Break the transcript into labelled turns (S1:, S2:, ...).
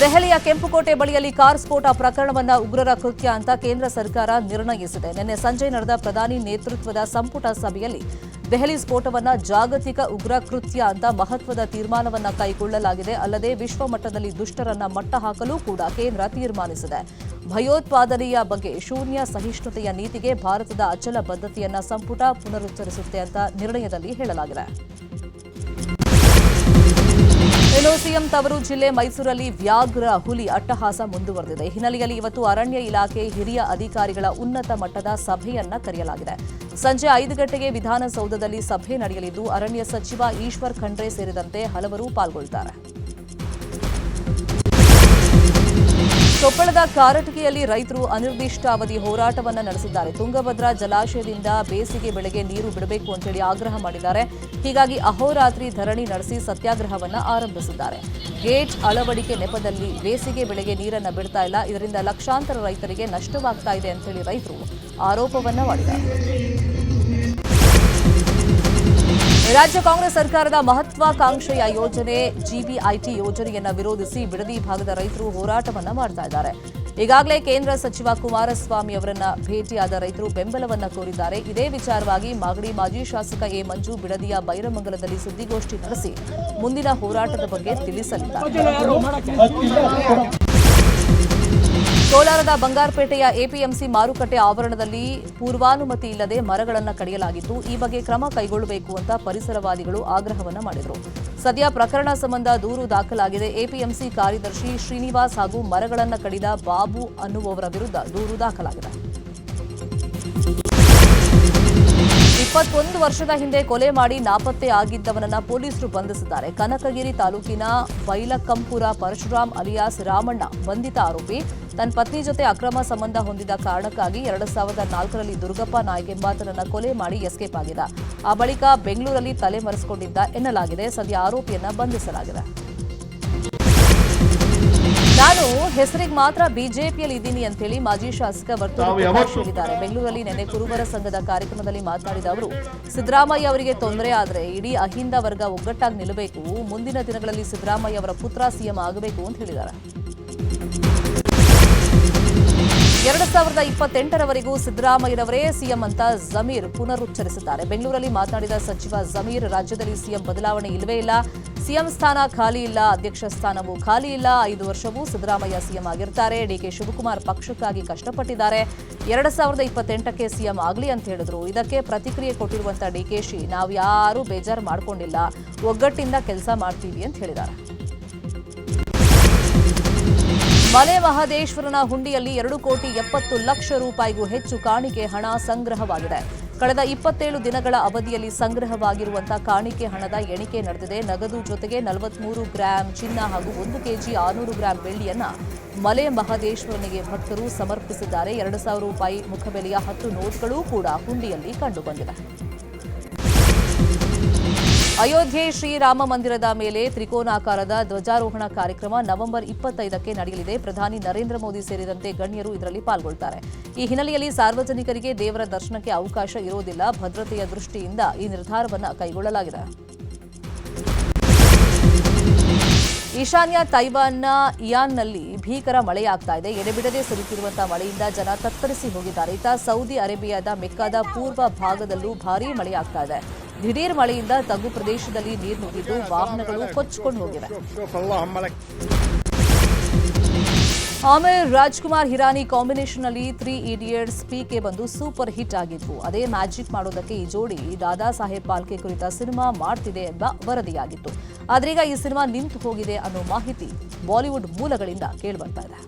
S1: ದೆಹಲಿಯ ಕೆಂಪುಕೋಟೆ ಬಳಿಯಲ್ಲಿ ಕಾರ್ ಸ್ಫೋಟ ಪ್ರಕರಣವನ್ನ ಉಗ್ರರ ಕೃತ್ಯ ಅಂತ ಕೇಂದ್ರ ಸರ್ಕಾರ ನಿರ್ಣಯಿಸಿದೆ. ನಿನ್ನೆ ಸಂಜೆ ನಡೆದ ಪ್ರಧಾನಿ ನೇತೃತ್ವದ ಸಂಪುಟ ಸಭೆಯಲ್ಲಿ ದೆಹಲಿ ಸ್ಫೋಟವನ್ನ ಜಾಗತಿಕ ಉಗ್ರ ಕೃತ್ಯ ಅಂತ ಮಹತ್ವದ ತೀರ್ಮಾನವನ್ನ ಕೈಗೊಳ್ಳಲಾಗಿದೆ. ಅಲ್ಲದೆ ವಿಶ್ವಮಟ್ಟದಲ್ಲಿ ದುಷ್ಟರನ್ನ ಮಟ್ಟ ಹಾಕಲು ಕೂಡ ಕೇಂದ್ರ ತೀರ್ಮಾನಿಸಿದೆ. ಭಯೋತ್ಪಾದನೆಯ ಬಗ್ಗೆ ಶೂನ್ಯ ಸಹಿಷ್ಣುತೆಯ ನೀತಿಗೆ ಭಾರತದ ಅಚಲ ಬದ್ಧತೆಯನ್ನ ಸಂಪುಟ ಪುನರುಚ್ಚರಿಸುತ್ತೆ ಅಂತ ನಿರ್ಣಯದಲ್ಲಿ ಹೇಳಲಾಗಿದೆ. ಇನ್ನು ಸಿಎಂ ತವರು ಜಿಲ್ಲೆ ಮೈಸೂರಲ್ಲಿ ವ್ಯಾಘ್ರ ಹುಲಿ ಅಟ್ಟಹಾಸ ಮುಂದುವರೆದಿದೆ. ಹಿನ್ನೆಲೆಯಲ್ಲಿ ಇವತ್ತು ಅರಣ್ಯ ಇಲಾಖೆ ಹಿರಿಯ ಅಧಿಕಾರಿಗಳ ಉನ್ನತ ಮಟ್ಟದ ಸಭೆಯನ್ನ ಕರೆಯಲಾಗಿದೆ. ಸಂಜೆ 5 ಗಂಟೆಗೆ ವಿಧಾನಸೌಧದಲ್ಲಿ ಸಭೆ ನಡೆಯಲಿದ್ದು ಅರಣ್ಯ ಸಚಿವ ಈಶ್ವರ್ ಖಂಡ್ರೆ ಸೇರಿದಂತೆ ಹಲವರು ಪಾಲ್ಗೊಳ್ಳುತ್ತಾರೆ. ಕೊಪ್ಪಳದ ಕಾರಟಗಿಯಲ್ಲಿ ರೈತರು ಅನಿರ್ದಿಷ್ಟಾವಧಿ ಹೋರಾಟವನ್ನು ನಡೆಸಿದ್ದಾರೆ. ತುಂಗಭದ್ರಾ ಜಲಾಶಯದಿಂದ ಬೇಸಿಗೆ ಬೆಳೆಗೆ ನೀರು ಬಿಡಬೇಕು ಅಂತೇಳಿ ಆಗ್ರಹ ಮಾಡಿದ್ದಾರೆ. ಹೀಗಾಗಿ ಅಹೋರಾತ್ರಿ ಧರಣಿ ನಡೆಸಿ ಸತ್ಯಾಗ್ರಹವನ್ನು ಆರಂಭಿಸಿದ್ದಾರೆ. ಗೇಟ್ ಅಳವಡಿಕೆ ನೆಪದಲ್ಲಿ ಬೇಸಿಗೆ ಬೆಳೆಗೆ ನೀರನ್ನು ಬಿಡ್ತಾ ಇಲ್ಲ, ಇದರಿಂದ ಲಕ್ಷಾಂತರ ರೈತರಿಗೆ ನಷ್ಟವಾಗ್ತಾ ಇದೆ ಅಂತೇಳಿ ರೈತರು ಆರೋಪವನ್ನ ಮಾಡಿದ್ದಾರೆ. ರಾಜ್ಯ ಕಾಂಗ್ರೆಸ್ ಸರ್ಕಾರದ ಮಹತ್ವಾಕಾಂಕ್ಷೆಯ ಯೋಜನೆ ಜಿಬಿಐಟಿ ಯೋಜನೆಯನ್ನು ವಿರೋಧಿಸಿ ಬಿಡದಿ ಭಾಗದ ರೈತರು ಹೋರಾಟವನ್ನ ಮಾಡ್ತಾ ಇದ್ದಾರೆ. ಈಗಾಗಲೇ ಕೇಂದ್ರ ಸಚಿವ ಕುಮಾರಸ್ವಾಮಿ ಅವರನ್ನ ಭೇಟಿಯಾದ ರೈತರು ಬೆಂಬಲವನ್ನ ಕೋರಿದ್ದಾರೆ. ಇದೇ ವಿಚಾರವಾಗಿ ಮಾಗಡಿ ಮಾಜಿ ಶಾಸಕ ಎ ಮಂಜು ಬಿಡದಿಯ ಬೈರಮಂಗಲದಲ್ಲಿ ಸುದ್ದಿಗೋಷ್ಠಿ ನಡೆಸಿ ಮುಂದಿನ ಹೋರಾಟದ ಬಗ್ಗೆ ತಿಳಿಸಲಿದ್ದಾರೆ. ಕೋಲಾರದ ಬಂಗಾರಪೇಟೆಯ ಎಪಿಎಂಸಿ ಮಾರುಕಟ್ಟೆ ಆವರಣದಲ್ಲಿ ಪೂರ್ವಾನುಮತಿ ಇಲ್ಲದೆ ಮರಗಳನ್ನು ಕಡಿಯಲಾಗಿದ್ದು, ಈ ಬಗ್ಗೆ ಕ್ರಮ ಕೈಗೊಳ್ಳಬೇಕು ಅಂತ ಪರಿಸರವಾದಿಗಳು ಆಗ್ರಹವನ್ನ ಮಾಡಿದರು. ಸದ್ಯ ಪ್ರಕರಣ ಸಂಬಂಧ ದೂರು ದಾಖಲಾಗಿದೆ. ಎಪಿಎಂಸಿ ಕಾರ್ಯದರ್ಶಿ ಶ್ರೀನಿವಾಸ್ ಹಾಗೂ ಮರಗಳನ್ನು ಕಡಿದ ಬಾಬು ಅನ್ನುವವರ ವಿರುದ್ಧ ದೂರು ದಾಖಲಾಗಿದೆ. 21 ವರ್ಷದ ಹಿಂದೆ ಕೊಲೆ ಮಾಡಿ ನಾಪತ್ತೆ ಆಗಿದ್ದವನನ್ನ ಪೊಲೀಸರು ಬಂಧಿಸಿದ್ದಾರೆ. ಕನಕಗಿರಿ ತಾಲೂಕಿನ ಬೈಲಕಂಪುರ ಪರಶುರಾಮ್ ಅಲಿಯಾಸ್ ರಾಮಣ್ಣ ಬಂಧಿತ ಆರೋಪಿ. ತನ್ನ ಪತ್ನಿ ಜೊತೆ ಅಕ್ರಮ ಸಂಬಂಧ ಹೊಂದಿದ ಕಾರಣಕ್ಕಾಗಿ 2004ರಲ್ಲಿ ದುರ್ಗಪ್ಪ ನಾಯ್ಕ್ ಎಂಬಾತನನ್ನ ಕೊಲೆ ಮಾಡಿ ಎಸ್ಕೇಪ್ ಆಗಿದ್ದ. ಆ ಬಳಿಕ ಬೆಂಗಳೂರಲ್ಲಿ ತಲೆಮರೆಸಿಕೊಂಡಿದ್ದ ಎನ್ನಲಾಗಿದೆ. ಸದ್ಯ ಆರೋಪಿಯನ್ನ ಬಂಧಿಸಲಾಗಿದೆ. ನಾನು ಹೆಸರಿಗೆ ಮಾತ್ರ ಬಿಜೆಪಿಯಲ್ಲಿ ಇದ್ದೀನಿ ಅಂತೇಳಿ ಮಾಜಿ ಶಾಸಕ ವರ್ತೂರು ಪ್ರಕಾಶ್ ಹೇಳಿದ್ದಾರೆ. ಬೆಂಗಳೂರಲ್ಲಿ ನಿನ್ನೆ ಕುರುಬರ ಸಂಘದ ಕಾರ್ಯಕ್ರಮದಲ್ಲಿ ಮಾತನಾಡಿದ ಅವರು, ಸಿದ್ದರಾಮಯ್ಯ ಅವರಿಗೆ ತೊಂದರೆ ಆದರೆ ಇಡೀ ಅಹಿಂದ ವರ್ಗ ಒಗ್ಗಟ್ಟಾಗಿ ನಿಲ್ಲಬೇಕು. ಮುಂದಿನ ದಿನಗಳಲ್ಲಿ ಸಿದ್ದರಾಮಯ್ಯ ಅವರ ಪುತ್ರ ಸಿಎಂ ಆಗಬೇಕು ಅಂತ ಹೇಳಿದ್ದಾರೆ. 2028ರವರೆಗೂ ಸಿದ್ದರಾಮಯ್ಯನವರೇ ಸಿಎಂ ಅಂತ ಜಮೀರ್ ಪುನರುಚ್ಚರಿಸಿದ್ದಾರೆ. ಬೆಂಗಳೂರಲ್ಲಿ ಮಾತನಾಡಿದ ಸಚಿವ ಜಮೀರ್, ರಾಜ್ಯದಲ್ಲಿ ಸಿಎಂ ಬದಲಾವಣೆ ಇಲ್ಲವೇ ಇಲ್ಲ, ಸಿಎಂ ಸ್ಥಾನ ಖಾಲಿ ಇಲ್ಲ, ಅಧ್ಯಕ್ಷ ಸ್ಥಾನವೂ ಖಾಲಿ ಇಲ್ಲ, 5 ವರ್ಷವೂ ಸಿದ್ದರಾಮಯ್ಯ ಸಿಎಂ ಆಗಿರ್ತಾರೆ. ಡಿಕೆ ಶಿವಕುಮಾರ್ ಪಕ್ಷಕ್ಕಾಗಿ ಕಷ್ಟಪಟ್ಟಿದ್ದಾರೆ, 2028ಕ್ಕೆ ಸಿಎಂ ಆಗಲಿ ಅಂತ ಹೇಳಿದ್ರು. ಇದಕ್ಕೆ ಪ್ರತಿಕ್ರಿಯೆ ಕೊಟ್ಟಿರುವಂತಹ ಡಿಕೆಶಿ, ನಾವು ಯಾರೂ ಬೇಜಾರು ಮಾಡ್ಕೊಂಡಿಲ್ಲ, ಒಗ್ಗಟ್ಟಿಂದ ಕೆಲಸ ಮಾಡ್ತೀವಿ ಅಂತ ಹೇಳಿದ್ದಾರೆ. ಮಲೆ ಮಹದೇಶ್ವರನ ಹುಂಡಿಯಲ್ಲಿ 2,70,00,000 ರೂಪಾಯಿಗೂ ಹೆಚ್ಚು ಕಾಣಿಕೆ ಹಣ ಸಂಗ್ರಹವಾಗಿದೆ. ಕಳೆದ 27 ದಿನಗಳ ಅವಧಿಯಲ್ಲಿ ಸಂಗ್ರಹವಾಗಿರುವಂತಹ ಕಾಣಿಕೆ ಹಣದ ಎಣಿಕೆ ನಡೆದಿದೆ. ನಗದು ಜೊತೆಗೆ 43 ಗ್ರಾಂ ಚಿನ್ನ ಹಾಗೂ 1 ಕೆಜಿ 600 ಗ್ರಾಂ ಬೆಳ್ಳಿಯನ್ನ ಮಲೆ ಮಹದೇಶ್ವರನಿಗೆ ಭಕ್ತರು ಸಮರ್ಪಿಸಿದ್ದಾರೆ. 2,000 ರೂಪಾಯಿ ಮುಖಬೆಲೆಯ 10 ನೋಟ್ಗಳು ಕೂಡ ಹುಂಡಿಯಲ್ಲಿ ಕಂಡುಬಂದಿವೆ. ಅಯೋಧ್ಯೆ ಶ್ರೀರಾಮ ಮಂದಿರದ ಮೇಲೆ ತ್ರಿಕೋನಾಕಾರದ ಧ್ವಜಾರೋಹಣ ಕಾರ್ಯಕ್ರಮ ನವೆಂಬರ್ 25ಕ್ಕೆ ನಡೆಯಲಿದೆ. ಪ್ರಧಾನಿ ನರೇಂದ್ರ ಮೋದಿ ಸೇರಿದಂತೆ ಗಣ್ಯರು ಇದರಲ್ಲಿ ಪಾಲ್ಗೊಳ್ಳುತ್ತಾರೆ. ಈ ಹಿನ್ನೆಲೆಯಲ್ಲಿ ಸಾರ್ವಜನಿಕರಿಗೆ ದೇವರ ದರ್ಶನಕ್ಕೆ ಅವಕಾಶ ಇರೋದಿಲ್ಲ. ಭದ್ರತೆಯ ದೃಷ್ಟಿಯಿಂದ ಈ ನಿರ್ಧಾರವನ್ನು ಕೈಗೊಳ್ಳಲಾಗಿದೆ. ಈಶಾನ್ಯ ತೈವಾನ್ನ ಇಯಾನ್ನಲ್ಲಿ ಭೀಕರ ಮಳೆಯಾಗ್ತಾ ಇದೆ. ಎಡೆಬಿಡದೆ ಸುರಿಯುತ್ತಿರುವಂತಹ ಮಳೆಯಿಂದ ಜನ ತತ್ತರಿಸಿ ಹೋಗಿದ್ದಾರೆ. ಇತ್ತ ಸೌದಿ ಅರೇಬಿಯಾದ ಮೆಕ್ಕಾದ ಪೂರ್ವ ಭಾಗದಲ್ಲೂ ಭಾರೀ ಮಳೆಯಾಗ್ತಾ ಇದೆ. ದಿಢೀರ್ ಮಳೆಯಿಂದ ತಗ್ಗು ಪ್ರದೇಶದಲ್ಲಿ ನೀರು ನುಗ್ಗಿದ್ದು ವಾಹನಗಳು ಕೊಚ್ಚಿಕೊಂಡು ಹೋಗಿವೆ. ಆಮೇರ್ ರಾಜ್ಕುಮಾರ್ ಹಿರಾನಿ ಕಾಂಬಿನೇಷನ್ನಲ್ಲಿ 3 ಇಡಿಯಟ್ಸ್ ಪಿಕೆ ಬಂದು ಸೂಪರ್ ಹಿಟ್ ಆಗಿದ್ವು. ಅದೇ ಮ್ಯಾಜಿಕ್ ಮಾಡೋದಕ್ಕೆ ಈ ಜೋಡಿ ದಾದಾ ಸಾಹೇಬ್ ಪಾಲ್ಕೆ ಕುರಿತ ಸಿನಿಮಾ ಮಾಡ್ತಿದೆ ಎಂಬ ವರದಿಯಾಗಿತ್ತು. ಆದ್ರೀಗ ಈ ಸಿನಿಮಾ ನಿಂತು ಹೋಗಿದೆ ಅನ್ನೋ ಮಾಹಿತಿ ಬಾಲಿವುಡ್ ಮೂಲಗಳಿಂದ ಕೇಳಿಬರ್ತಾ ಇದೆ.